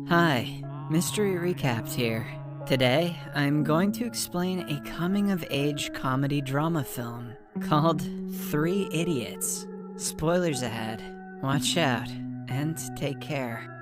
Hi, Mystery Recapped here. Today, I'm going to explain a coming-of-age comedy drama film called Three Idiots. Spoilers ahead. Watch out, and take care.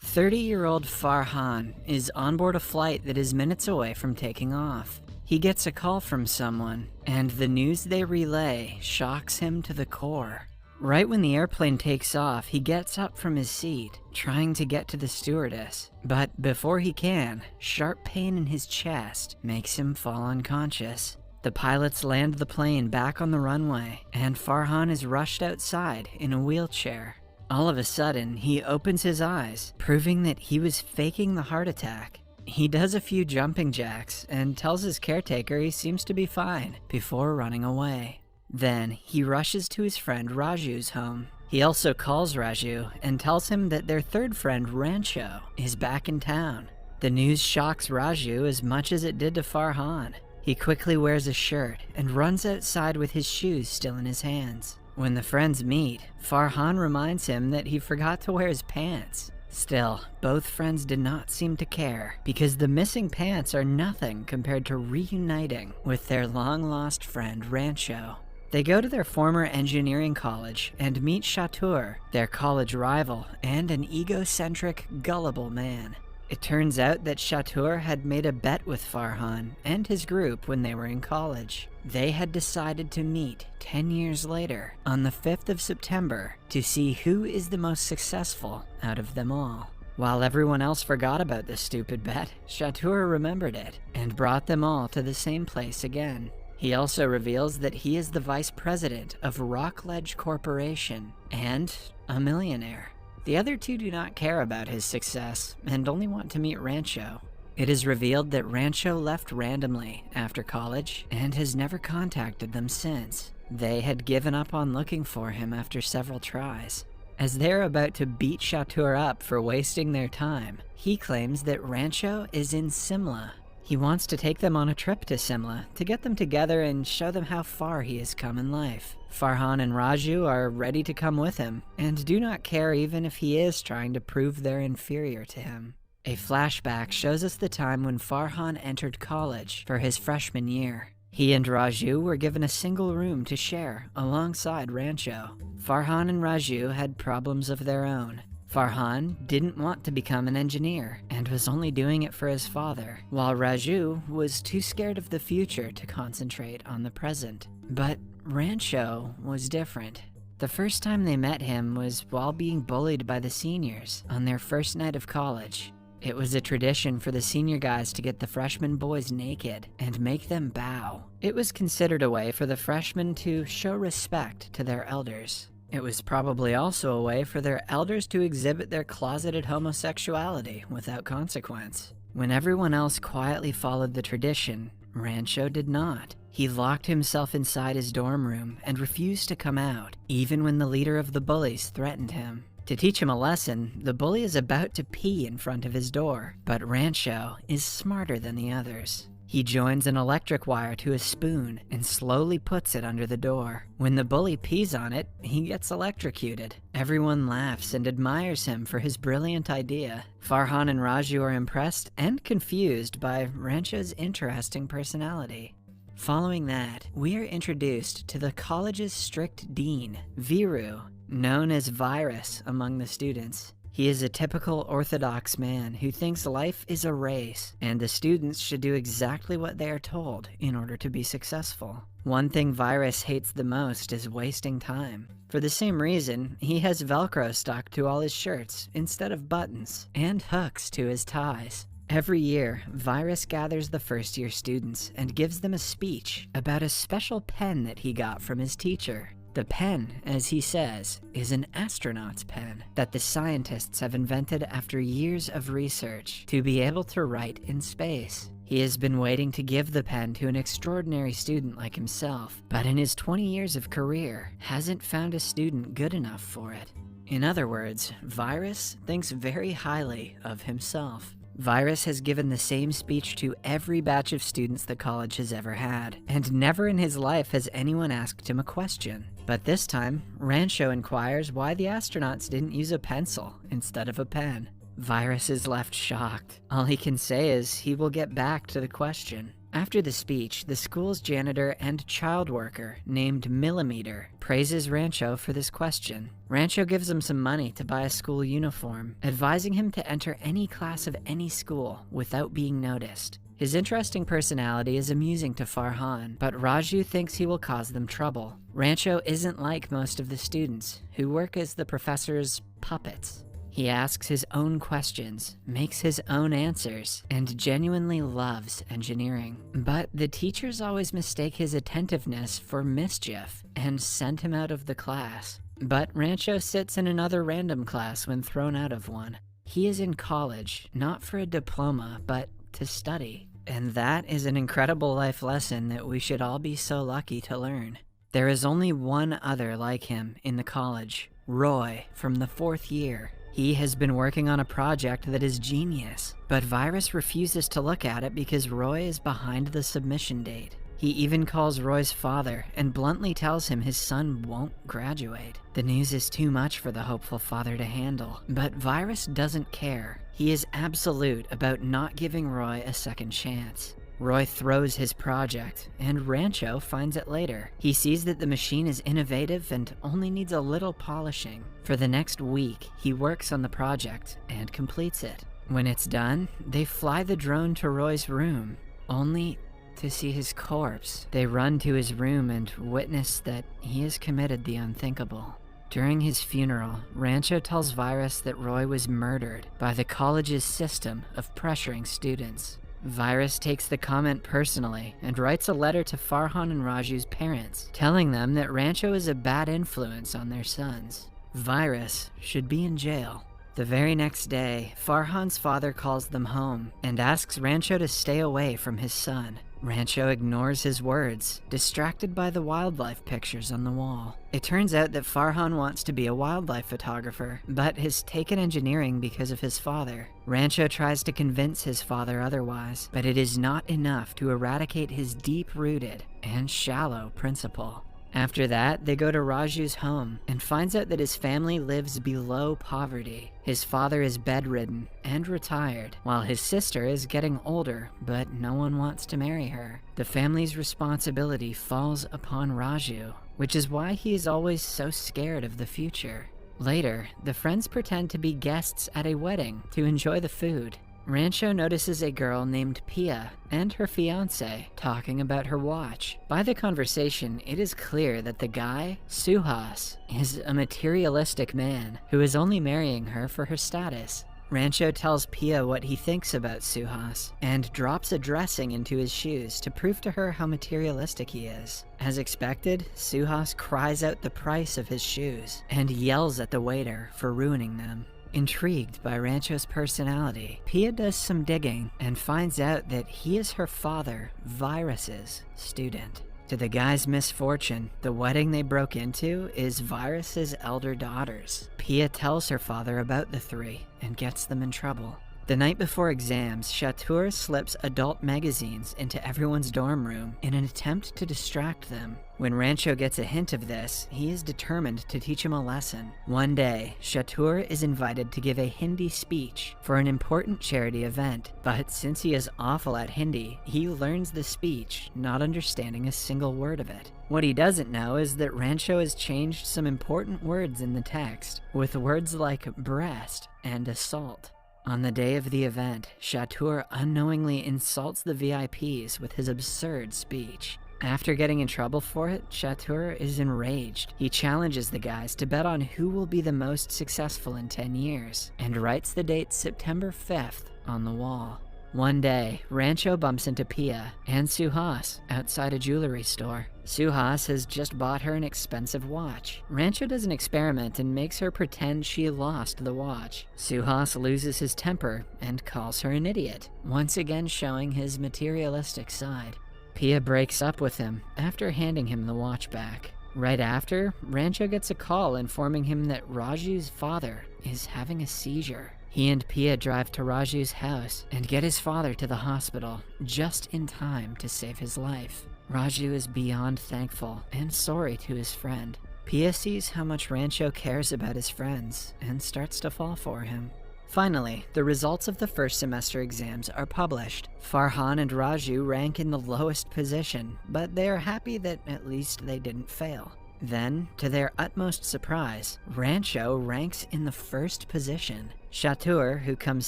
30-year-old Farhan is on board a flight that is minutes away from taking off. He gets a call from someone, and the news they relay shocks him to the core. Right when the airplane takes off, he gets up from his seat, trying to get to the stewardess. But before he can, sharp pain in his chest makes him fall unconscious. The pilots land the plane back on the runway, and Farhan is rushed outside in a wheelchair. All of a sudden, he opens his eyes, proving that he was faking the heart attack. He does a few jumping jacks and tells his caretaker he seems to be fine before running away. Then, he rushes to his friend Raju's home. He also calls Raju and tells him that their third friend Rancho is back in town. The news shocks Raju as much as it did to Farhan. He quickly wears a shirt and runs outside with his shoes still in his hands. When the friends meet, Farhan reminds him that he forgot to wear his pants. Still, both friends did not seem to care, because the missing pants are nothing compared to reuniting with their long-lost friend Rancho. They go to their former engineering college and meet Chatur, their college rival and an egocentric, gullible man. It turns out that Chatur had made a bet with Farhan and his group when they were in college. They had decided to meet 10 years later on the 5th of September to see who is the most successful out of them all. While everyone else forgot about this stupid bet, Chatur remembered it and brought them all to the same place again. He also reveals that he is the vice president of Rockledge Corporation and a millionaire. The other two do not care about his success and only want to meet Rancho. It is revealed that Rancho left randomly after college and has never contacted them since. They had given up on looking for him after several tries. As they're about to beat Chatur up for wasting their time, he claims that Rancho is in Simla. He wants to take them on a trip to Simla to get them together and show them how far he has come in life. Farhan and Raju are ready to come with him and do not care even if he is trying to prove they're inferior to him. A flashback shows us the time when Farhan entered college for his freshman year. He and Raju were given a single room to share alongside Rancho. Farhan and Raju had problems of their own. Farhan didn't want to become an engineer and was only doing it for his father, while Raju was too scared of the future to concentrate on the present. But Rancho was different. The first time they met him was while being bullied by the seniors on their first night of college. It was a tradition for the senior guys to get the freshman boys naked and make them bow. It was considered a way for the freshmen to show respect to their elders. It was probably also a way for their elders to exhibit their closeted homosexuality without consequence. When everyone else quietly followed the tradition, Rancho did not. He locked himself inside his dorm room and refused to come out, even when the leader of the bullies threatened him. To teach him a lesson, the bully is about to pee in front of his door, but Rancho is smarter than the others. He joins an electric wire to a spoon and slowly puts it under the door. When the bully pees on it, he gets electrocuted. Everyone laughs and admires him for his brilliant idea. Farhan and Raju are impressed and confused by Rancho's interesting personality. Following that, we are introduced to the college's strict dean, Viru, known as Virus among the students. He is a typical orthodox man who thinks life is a race, and the students should do exactly what they are told in order to be successful. One thing Virus hates the most is wasting time. For the same reason, he has Velcro stuck to all his shirts instead of buttons, and hooks to his ties. Every year, Virus gathers the first-year students and gives them a speech about a special pen that he got from his teacher. The pen, as he says, is an astronaut's pen that the scientists have invented after years of research to be able to write in space. He has been waiting to give the pen to an extraordinary student like himself, but in his 20 years of career, hasn't found a student good enough for it. In other words, Virus thinks very highly of himself. Virus has given the same speech to every batch of students the college has ever had, and never in his life has anyone asked him a question. But this time, Rancho inquires why the astronauts didn't use a pencil instead of a pen. Virus is left shocked. All he can say is he will get back to the question. After the speech, the school's janitor and child worker, named Millimeter, praises Rancho for this question. Rancho gives him some money to buy a school uniform, advising him to enter any class of any school without being noticed. His interesting personality is amusing to Farhan, but Raju thinks he will cause them trouble. Rancho isn't like most of the students, who work as the professor's puppets. He asks his own questions, makes his own answers, and genuinely loves engineering. But the teachers always mistake his attentiveness for mischief and send him out of the class. But Rancho sits in another random class when thrown out of one. He is in college, not for a diploma, but to study. And that is an incredible life lesson that we should all be so lucky to learn. There is only one other like him in the college, Roy, from the 4th year. He has been working on a project that is genius, but Virus refuses to look at it because Roy is behind the submission date. He even calls Roy's father and bluntly tells him his son won't graduate. The news is too much for the hopeful father to handle, but Virus doesn't care. He is absolute about not giving Roy a second chance. Roy throws his project, and Rancho finds it later. He sees that the machine is innovative and only needs a little polishing. For the next week, he works on the project and completes it. When it's done, they fly the drone to Roy's room, only to see his corpse. They run to his room and witness that he has committed the unthinkable. During his funeral, Rancho tells Virus that Roy was murdered by the college's system of pressuring students. Virus takes the comment personally and writes a letter to Farhan and Raju's parents, telling them that Rancho is a bad influence on their sons. Virus should be in jail. The very next day, Farhan's father calls them home and asks Rancho to stay away from his son. Rancho ignores his words, distracted by the wildlife pictures on the wall. It turns out that Farhan wants to be a wildlife photographer, but has taken engineering because of his father. Rancho tries to convince his father otherwise, but it is not enough to eradicate his deep-rooted and shallow principle. After that, they go to Raju's home and finds out that his family lives below poverty. His father is bedridden and retired, while his sister is getting older, but no one wants to marry her. The family's responsibility falls upon Raju, which is why he is always so scared of the future. Later, the friends pretend to be guests at a wedding to enjoy the food. Rancho notices a girl named Pia and her fiancé talking about her watch. By the conversation, it is clear that the guy, Suhas, is a materialistic man who is only marrying her for her status. Rancho tells Pia what he thinks about Suhas and drops a dressing into his shoes to prove to her how materialistic he is. As expected, Suhas cries out the price of his shoes and yells at the waiter for ruining them. Intrigued by Rancho's personality, Pia does some digging and finds out that he is her father, Virus's student. To the guy's misfortune, the wedding they broke into is Virus's elder daughter's. Pia tells her father about the three and gets them in trouble. The night before exams, Chatur slips adult magazines into everyone's dorm room in an attempt to distract them. When Rancho gets a hint of this, he is determined to teach him a lesson. One day, Chatur is invited to give a Hindi speech for an important charity event, but since he is awful at Hindi, he learns the speech, not understanding a single word of it. What he doesn't know is that Rancho has changed some important words in the text, with words like breast and assault. On the day of the event, Chatur unknowingly insults the VIPs with his absurd speech. After getting in trouble for it, Chatur is enraged. He challenges the guys to bet on who will be the most successful in 10 years, and writes the date September 5th on the wall. One day, Rancho bumps into Pia and Suhas outside a jewelry store. Suhas has just bought her an expensive watch. Rancho does an experiment and makes her pretend she lost the watch. Suhas loses his temper and calls her an idiot, once again showing his materialistic side. Pia breaks up with him after handing him the watch back. Right after, Rancho gets a call informing him that Raju's father is having a seizure. He and Pia drive to Raju's house and get his father to the hospital just in time to save his life. Raju is beyond thankful and sorry to his friend. Pia sees how much Rancho cares about his friends and starts to fall for him. Finally, the results of the first semester exams are published. Farhan and Raju rank in the lowest position, but they are happy that at least they didn't fail. Then, to their utmost surprise, Rancho ranks in the first position. Chatur, who comes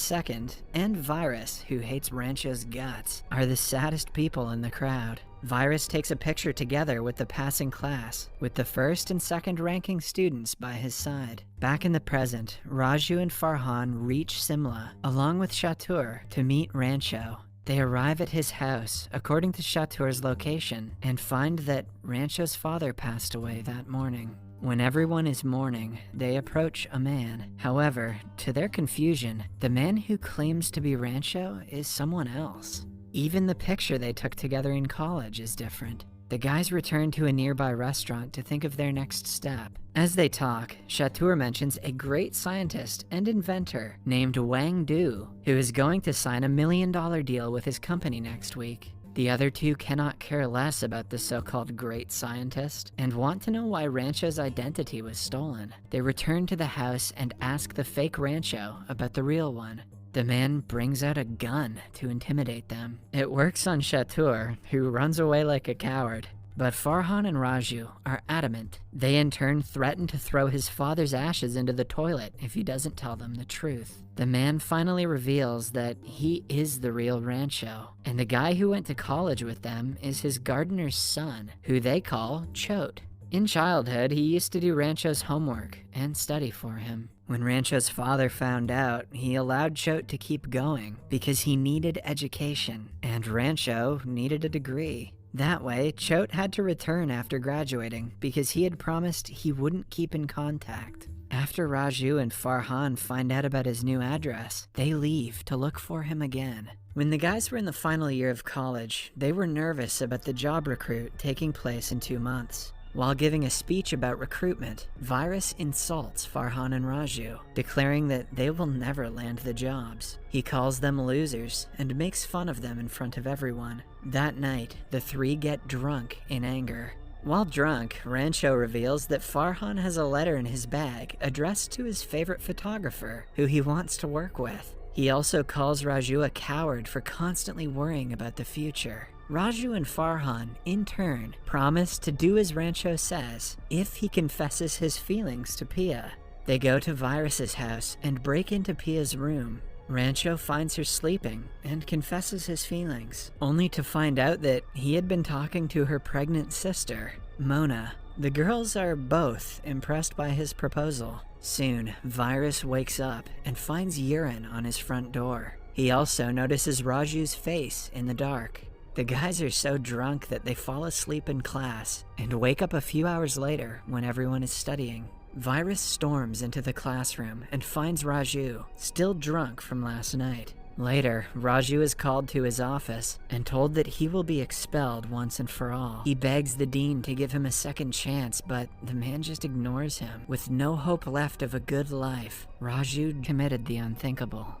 second, and Virus, who hates Rancho's guts, are the saddest people in the crowd. Virus takes a picture together with the passing class, with the first and second ranking students by his side. Back in the present, Raju and Farhan reach Simla, along with Chatur, to meet Rancho. They arrive at his house, according to Chatur's location, and find that Rancho's father passed away that morning. When everyone is mourning, they approach a man. However, to their confusion, the man who claims to be Rancho is someone else. Even the picture they took together in college is different. The guys return to a nearby restaurant to think of their next step. As they talk, Chatur mentions a great scientist and inventor named Wang Du, who is going to sign a $1 million deal with his company next week. The other two cannot care less about the so-called great scientist and want to know why Rancho's identity was stolen. They return to the house and ask the fake Rancho about the real one. The man brings out a gun to intimidate them. It works on Chatur, who runs away like a coward. But Farhan and Raju are adamant. They in turn threaten to throw his father's ashes into the toilet if he doesn't tell them the truth. The man finally reveals that he is the real Rancho, and the guy who went to college with them is his gardener's son, who they call Chot. In childhood, he used to do Rancho's homework and study for him. When Rancho's father found out, he allowed Chot to keep going because he needed education, and Rancho needed a degree. That way, Chot had to return after graduating because he had promised he wouldn't keep in contact. After Raju and Farhan find out about his new address, they leave to look for him again. When the guys were in the final year of college, they were nervous about the job recruit taking place in 2 months. While giving a speech about recruitment, Virus insults Farhan and Raju, declaring that they will never land the jobs. He calls them losers and makes fun of them in front of everyone. That night, the three get drunk in anger. While drunk, Rancho reveals that Farhan has a letter in his bag addressed to his favorite photographer, who he wants to work with. He also calls Raju a coward for constantly worrying about the future. Raju and Farhan, in turn, promise to do as Rancho says if he confesses his feelings to Pia. They go to Virus's house and break into Pia's room. Rancho finds her sleeping and confesses his feelings, only to find out that he had been talking to her pregnant sister, Mona. The girls are both impressed by his proposal. Soon, Virus wakes up and finds urine on his front door. He also notices Raju's face in the dark. The guys are so drunk that they fall asleep in class and wake up a few hours later when everyone is studying. Virus storms into the classroom and finds Raju, still drunk from last night. Later, Raju is called to his office and told that he will be expelled once and for all. He begs the dean to give him a second chance, but the man just ignores him. With no hope left of a good life, Raju committed the unthinkable.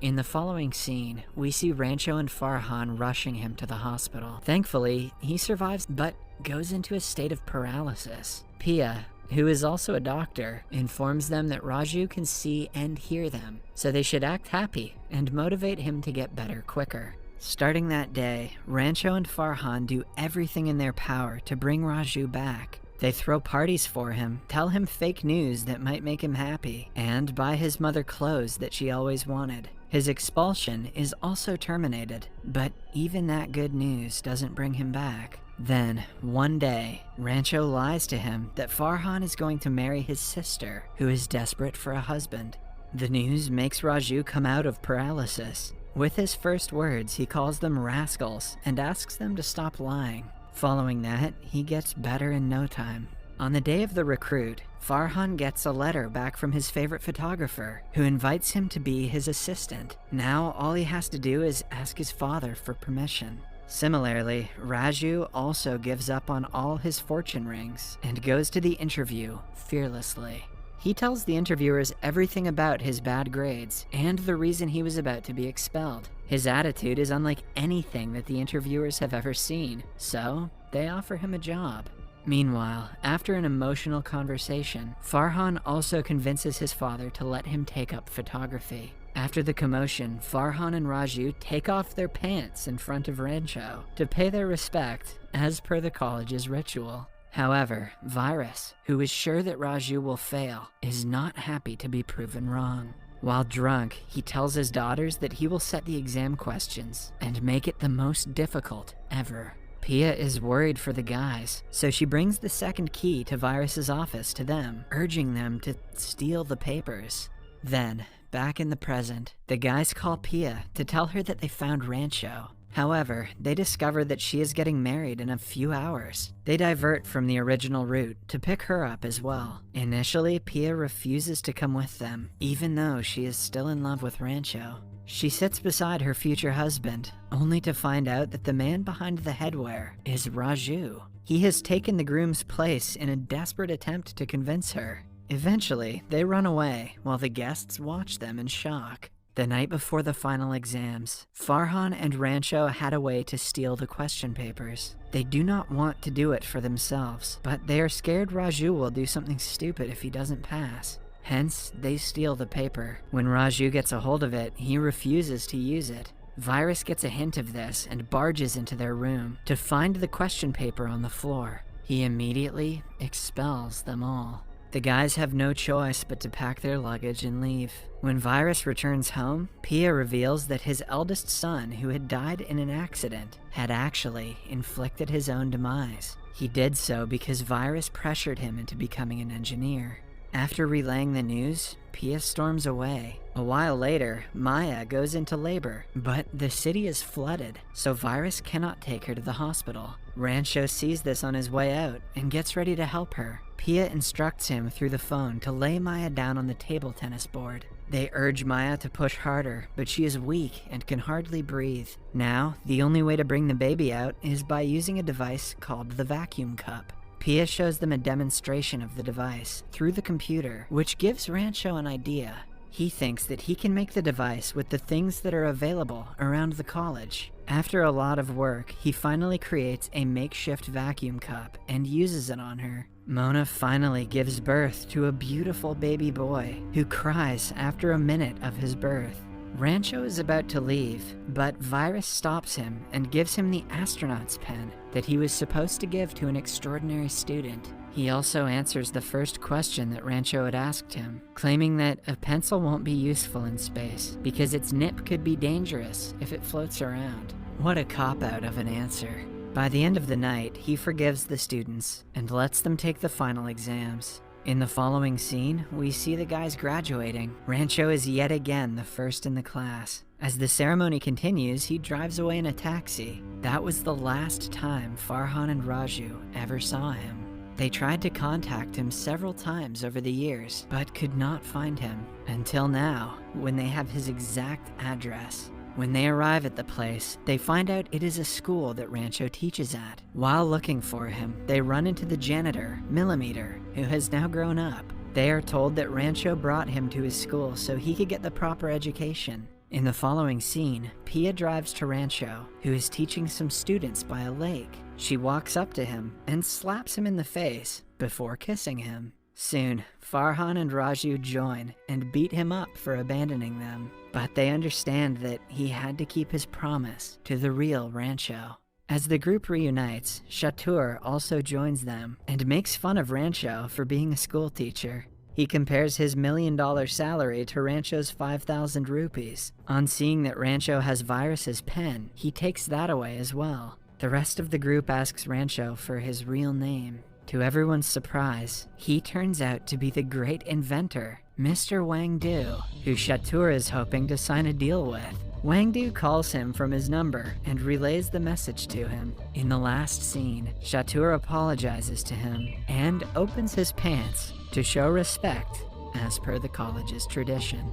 In the following scene, we see Rancho and Farhan rushing him to the hospital. Thankfully, he survives but goes into a state of paralysis. Pia, who is also a doctor, informs them that Raju can see and hear them, so they should act happy and motivate him to get better quicker. Starting that day, Rancho and Farhan do everything in their power to bring Raju back. They throw parties for him, tell him fake news that might make him happy, and buy his mother clothes that she always wanted. His expulsion is also terminated, but even that good news doesn't bring him back. Then, one day, Rancho lies to him that Farhan is going to marry his sister, who is desperate for a husband. The news makes Raju come out of paralysis. With his first words, he calls them rascals and asks them to stop lying. Following that, he gets better in no time. On the day of the recruit, Farhan gets a letter back from his favorite photographer, who invites him to be his assistant. Now, all he has to do is ask his father for permission. Similarly, Raju also gives up on all his fortune rings and goes to the interview fearlessly. He tells the interviewers everything about his bad grades and the reason he was about to be expelled. His attitude is unlike anything that the interviewers have ever seen, so they offer him a job. Meanwhile, after an emotional conversation, Farhan also convinces his father to let him take up photography. After the commotion, Farhan and Raju take off their pants in front of Rancho to pay their respect as per the college's ritual. However, Virus, who is sure that Raju will fail, is not happy to be proven wrong. While drunk, he tells his daughters that he will set the exam questions and make it the most difficult ever. Pia is worried for the guys, so she brings the second key to Virus's office to them, urging them to steal the papers. Then, back in the present, the guys call Pia to tell her that they found Rancho. However, they discover that she is getting married in a few hours. They divert from the original route to pick her up as well. Initially, Pia refuses to come with them, even though she is still in love with Rancho. She sits beside her future husband, only to find out that the man behind the headwear is Raju. He has taken the groom's place in a desperate attempt to convince her. Eventually, they run away while the guests watch them in shock. The night before the final exams, Farhan and Rancho had a way to steal the question papers. They do not want to do it for themselves, but they are scared Raju will do something stupid if he doesn't pass. Hence, they steal the paper. When Raju gets a hold of it, he refuses to use it. Virus gets a hint of this and barges into their room to find the question paper on the floor. He immediately expels them all. The guys have no choice but to pack their luggage and leave. When Virus returns home, Pia reveals that his eldest son, who had died in an accident, had actually inflicted his own demise. He did so because Virus pressured him into becoming an engineer. After relaying the news, Pia storms away. A while later, Maya goes into labor, but the city is flooded, so Virus cannot take her to the hospital. Rancho sees this on his way out and gets ready to help her. Pia instructs him through the phone to lay Maya down on the table tennis board. They urge Maya to push harder, but she is weak and can hardly breathe. Now, the only way to bring the baby out is by using a device called the vacuum cup. Pia shows them a demonstration of the device through the computer, which gives Rancho an idea. He thinks that he can make the device with the things that are available around the college. After a lot of work, he finally creates a makeshift vacuum cup and uses it on her. Mona finally gives birth to a beautiful baby boy who cries after a minute of his birth. Rancho is about to leave, but Virus stops him and gives him the astronaut's pen that he was supposed to give to an extraordinary student. He also answers the first question that Rancho had asked him, claiming that a pencil won't be useful in space because its nip could be dangerous if it floats around. What a cop-out of an answer. By the end of the night, he forgives the students and lets them take the final exams. In the following scene, we see the guys graduating. Rancho is yet again the first in the class. As the ceremony continues, he drives away in a taxi. That was the last time Farhan and Raju ever saw him. They tried to contact him several times over the years, but could not find him. Until now, when they have his exact address. When they arrive at the place, they find out it is a school that Rancho teaches at. While looking for him, they run into the janitor, Millimeter, who has now grown up. They are told that Rancho brought him to his school so he could get the proper education. In the following scene, Pia drives to Rancho, who is teaching some students by a lake. She walks up to him and slaps him in the face before kissing him. Soon, Farhan and Raju join and beat him up for abandoning them, but they understand that he had to keep his promise to the real Rancho. As the group reunites, Chatur also joins them and makes fun of Rancho for being a school teacher. He compares his $1 million salary to Rancho's 5,000 rupees. On seeing that Rancho has Virus's pen, he takes that away as well. The rest of the group asks Rancho for his real name. To everyone's surprise, he turns out to be the great inventor, Mr. Wang Du, who Chatur is hoping to sign a deal with. Wang Du calls him from his number and relays the message to him. In the last scene, Chatur apologizes to him and opens his pants to show respect as per the college's tradition.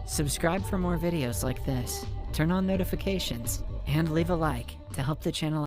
Subscribe for more videos like this, turn on notifications, and leave a like to help the channel